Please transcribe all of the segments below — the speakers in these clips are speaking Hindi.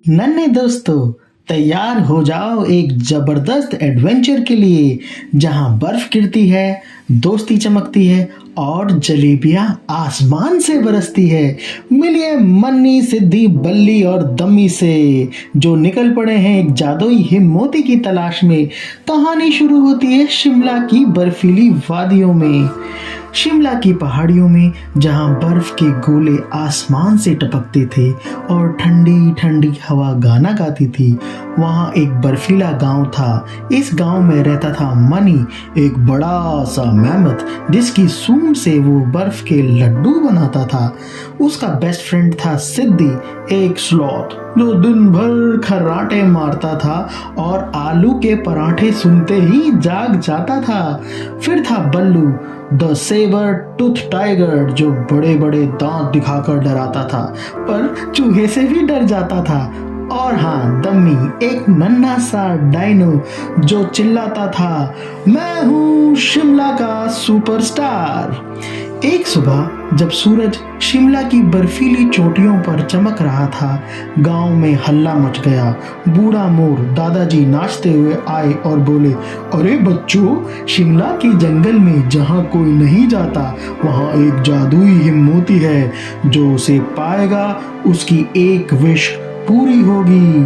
नन्हे दोस्तों, तैयार हो जाओ एक जबरदस्त एडवेंचर के लिए जहां बर्फ गिरती है, दोस्ती चमकती है और जलेबियां आसमान से बरसती है। मिलिए मन्नी, सिद्धि, बल्ली और दम्मी से जो निकल पड़े हैं एक जादुई हिम्मोती की तलाश में। कहानी शुरू होती है शिमला की बर्फीली वादियों में, शिमला की पहाड़ियों में जहां बर्फ के गोले आसमान से टपकते थे और ठंडी ठंडी हवा गाना गाती थी। वहां एक बर्फीला गांव था। इस गांव में रहता था मनी, एक बड़ा सा मेहमत जिसकी सूंड से वो बर्फ के लड्डू बनाता था। उसका बेस्ट फ्रेंड था सिद्धि, एक स्लॉथ जो दिन भर खर्राटे मारता था और आलू के पराठे सुनते ही जाग जाता था। फिर था बल्लू, द सेबर टूथ टाइगर, जो बड़े बड़े दांत दिखाकर डराता था पर चूहे से भी डर जाता था। और हाँ, दम्मी, एक नन्हा सा डाइनो जो चिल्लाता था, मैं हूँ शिमला का सुपरस्टार। एक सुबह जब सूरज शिमला की बर्फीली चोटियों पर चमक रहा था, गांव में हल्ला मच गया। बूढ़ा मोर दादाजी नाचते हुए आए और बोले, अरे बच्चों, शिमला के जंगल में जहां कोई नहीं जाता वहां एक जादुई हिम्मोती है। जो उसे पाएगा उसकी एक विश पूरी होगी।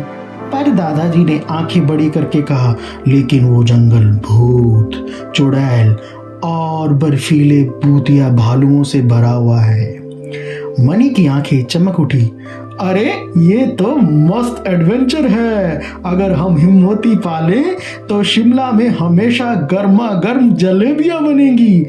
पर दादाजी ने आंखें बड़ी करके कहा, लेकिन वो जंगल भूत, चुड़ैल और बर्फीले भूतिया भालुओं से भरा हुआ है। मनी की आंखें चमक उठी। अरे ये तो मस्त एडवेंचर है। अगर हम हिम्मोती पाले तो शिमला में हमेशा गर्मा गर्म जलेबियां बनेंगी।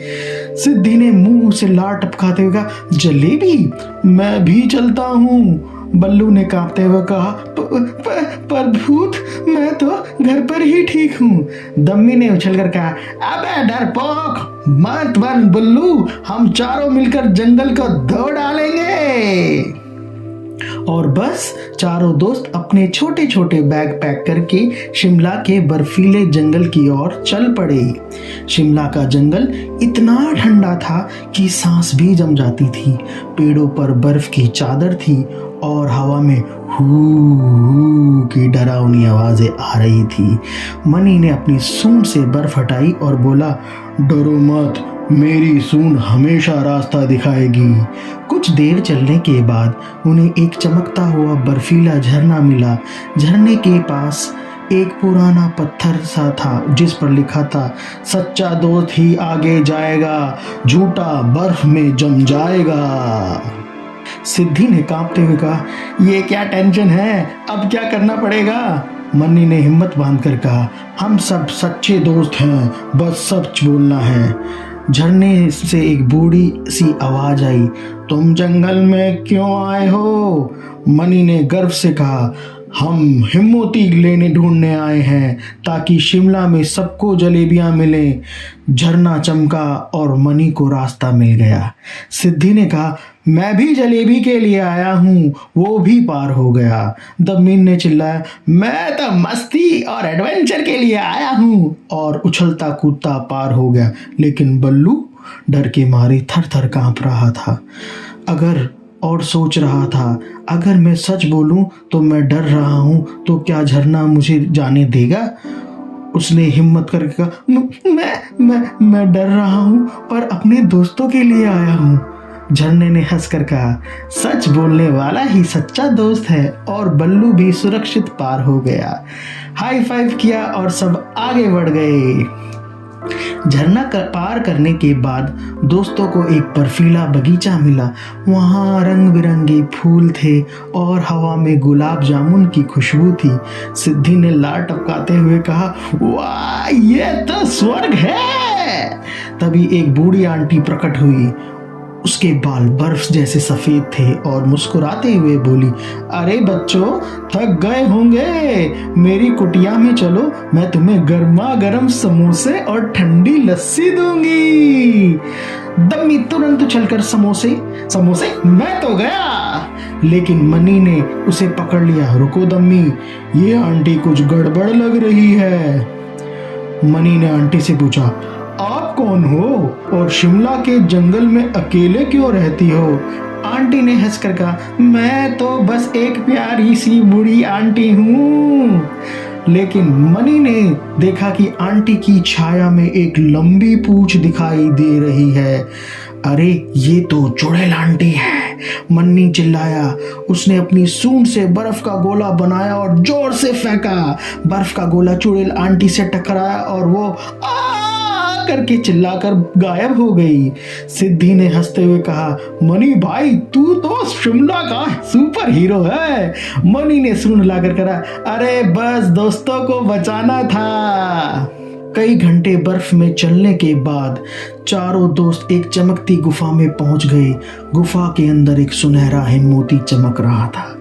सिद्धि ने मुंह से लार टपकाते हुए कहा, जलेबी? मैं भी चलता हूँ। बल्लू ने कांपते हुए कहा, पर भूत, मैं तो घर पर ही ठीक हूँ। दम्मी ने उछलकर कहा, अबे डरपोक, मत बन बुल्लू, हम चारों मिलकर जंगल को धो डालेंगे। और बस चारों दोस्त अपने छोटे छोटे बैग पैक करके शिमला के बर्फीले जंगल की ओर चल पड़े। शिमला का जंगल इतना ठंडा था कि सांस भी जम जाती थी। पेड़ों पर बर्फ की चादर थी और हवा में हू हू की डरावनी आवाजें आ रही थी। मनी ने अपनी सूंड से बर्फ हटाई और बोला, डरो मत, मेरी सूंड हमेशा रास्ता दिखाएगी। कुछ देर चलने के बाद उन्हें एक चमकता हुआ बर्फीला झरना मिला। झरने के पास एक पुराना पत्थर सा था जिस पर लिखा था, सच्चा दोस्त ही आगे जाएगा, झूठा बर्फ में जम जाएगा। सिद्धि ने कांपते हुए कहा, ये क्या टेंशन है, अब क्या करना पड़ेगा? मन्नी ने हिम्मत बांधकर कहा, हम सब सच्चे दोस्त हैं, बस सच बोलना है। झरने से एक बूढ़ी सी आवाज आई, तुम जंगल में क्यों आए हो? मनी ने गर्व से कहा, हम हिम्मोती लेने ढूंढने आए हैं ताकि शिमला में सबको जलेबियां मिलें। झरना चमका और मनी को रास्ता मिल गया। सिद्धि ने कहा, मैं भी जलेबी के लिए आया हूँ, वो भी पार हो गया। दमीन ने चिल्लाया, मैं तो मस्ती और एडवेंचर के लिए आया हूँ, और उछलता कूदता पार हो गया। लेकिन बल्लू डर के मारे थर थर कांप रहा था और सोच रहा था, अगर मैं सच बोलूं तो मैं डर रहा हूं तो क्या झरना मुझे जाने देगा? उसने हिम्मत करके कहा, मैं डर रहा हूं पर अपने दोस्तों के लिए आया हूं। झरने ने हंसकर कहा, सच बोलने वाला ही सच्चा दोस्त है। और बल्लू भी सुरक्षित पार हो गया। हाई फाइव किया और सब आगे बढ़ गए। झरना पार करने के बाद दोस्तों को एक बर्फीला बगीचा मिला। वहाँ रंग बिरंगे फूल थे और हवा में गुलाब जामुन की खुशबू थी। सिद्धि ने लार टपकाते हुए कहा, वाह, ये तो स्वर्ग है। तभी एक बूढ़ी आंटी प्रकट हुई। उसके बाल बर्फ जैसे सफेद थे और मुस्कुराते हुए बोली, अरे बच्चों, थक गए होंगे, मेरी कुटिया में चलो, मैं तुम्हें गर्मा गर्म समोसे और ठंडी लस्सी दूंगी। दम्मी तुरंत उछलकर समोसे, मैं तो गया। लेकिन मनी ने उसे पकड़ लिया, रुको दम्मी, ये आंटी कुछ गड़बड़ लग रही है। मनी ने आंटी से पूछा, आप कौन हो और शिमला के जंगल में अकेले क्यों रहती हो? आंटी ने हंसकर कहा, मैं तो बस एक प्यारी सी बूढ़ी आंटी हूँ। लेकिन मनी ने देखा कि आंटी की छाया में एक लंबी पूंछ दिखाई दे रही है। अरे ये तो चुड़ैल आंटी है, मन्नी चिल्लाया। उसने अपनी सूंड से बर्फ का गोला बनाया और जोर से फेंका। बर्फ का गोला चुड़ैल आंटी से टकराया और वो आ करके चिल्लाकर गायब हो गई। सिद्धि ने हंसते हुए कहा, मनी भाई तू तो शिमला का सुपर हीरो है। मनी ने सूंड लाकर कहा, अरे बस दोस्तों को बचाना था। कई घंटे बर्फ में चलने के बाद चारों दोस्त एक चमकती गुफा में पहुंच गए। गुफा के अंदर एक सुनहरा हिममोती चमक रहा था,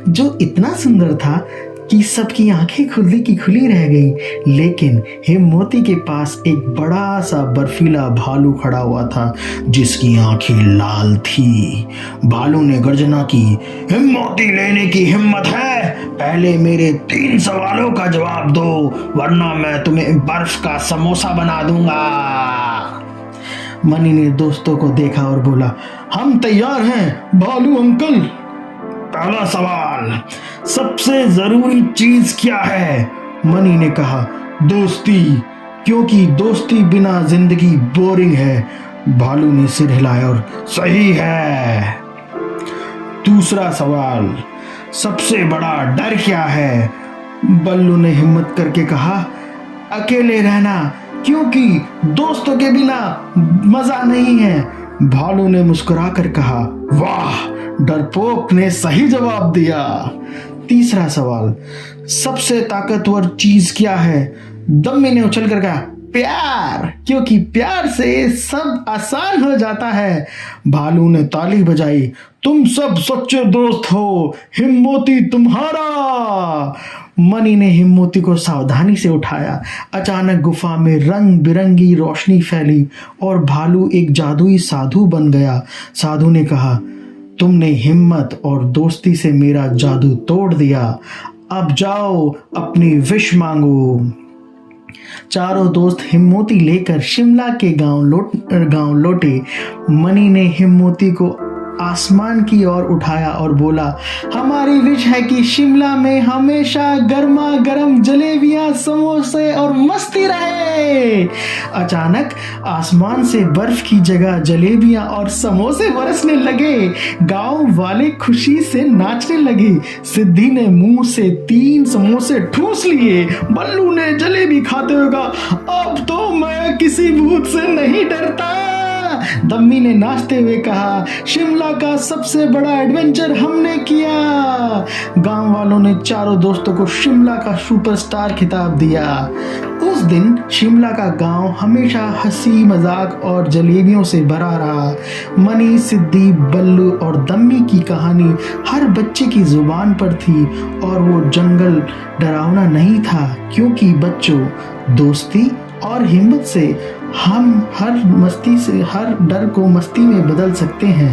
जो इतना सुंदर था कि सबकी आंखें खुली की खुली रह गई। लेकिन हिममोती के पास एक बड़ा सा बर्फीला भालू खड़ा हुआ था, जिसकी आंखें लाल थी। भालू ने गर्जना की, हिममोती लेने की हिम्मत है? पहले मेरे 3 सवालों का जवाब दो, वरना मैं तुम्हें बर्फ का समोसा बना दूंगा। मनी ने दोस्तों को देखा और बोला, हम तैयार हैं भालू अंकल। पहला सवाल, सबसे जरूरी चीज क्या है? मनी ने कहा, दोस्ती, क्योंकि दोस्ती बिना जिंदगी बोरिंग है। भालू ने सिर हिलाया और सही है। दूसरा सवाल, सबसे बड़ा डर क्या है? बल्लू ने हिम्मत करके कहा, अकेले रहना, क्योंकि दोस्तों के बिना मजा नहीं है। भालू ने मुस्कुराकर कहा, वाह, डरपोक ने सही जवाब दिया। तीसरा सवाल, सबसे ताकतवर चीज क्या है? दम्मी ने उछलकर कहा, प्यार, क्योंकि प्यार से सब आसान हो जाता है। भालू ने ताली बजाई, तुम सब सच्चे दोस्त हो, हिम्मोती तुम्हारा। मनी ने हिम्मोती को सावधानी से उठाया। अचानक गुफा में रंग बिरंगी रोशनी फैली और भालू एक जादुई साधु बन गया। साधु ने कहा, तुमने हिम्मत और दोस्ती से मेरा जादू तोड़ दिया। अब जाओ अपनी विश मांगो। चारों दोस्त हिम्मोती लेकर शिमला के गांव लौटे। मनी ने हिम्मोती को आसमान की ओर उठाया और बोला, हमारी विश है कि शिमला में हमेशा गर्मा गर्म जलेबियां, समोसे और मस्ती रहे। अचानक आसमान से बर्फ की जगह जलेबियां और समोसे बरसने लगे। गांव वाले खुशी से नाचने लगे। सिद्धि ने मुंह से 3 समोसे ठूस लिए। बल्लू ने जलेबी खाते हुए कहा, अब तो मैं किसी भूत से नहीं डरता। दम्मी ने नाचते हुए कहा, शिमला का सबसे बड़ा एडवेंचर हमने किया। गांव वालों ने चारों दोस्तों को शिमला का सुपरस्टार खिताब दिया। उस दिन शिमला का गांव हमेशा हंसी मजाक और जलेबियों से भरा रहा। मनी, सिद्धि, बल्लू और दम्मी की कहानी हर बच्चे की जुबान पर थी और वो जंगल डरावना नहीं था, क्योंकि बच्चों, दोस्ती और हिम्मत से हम हर डर को मस्ती में बदल सकते हैं।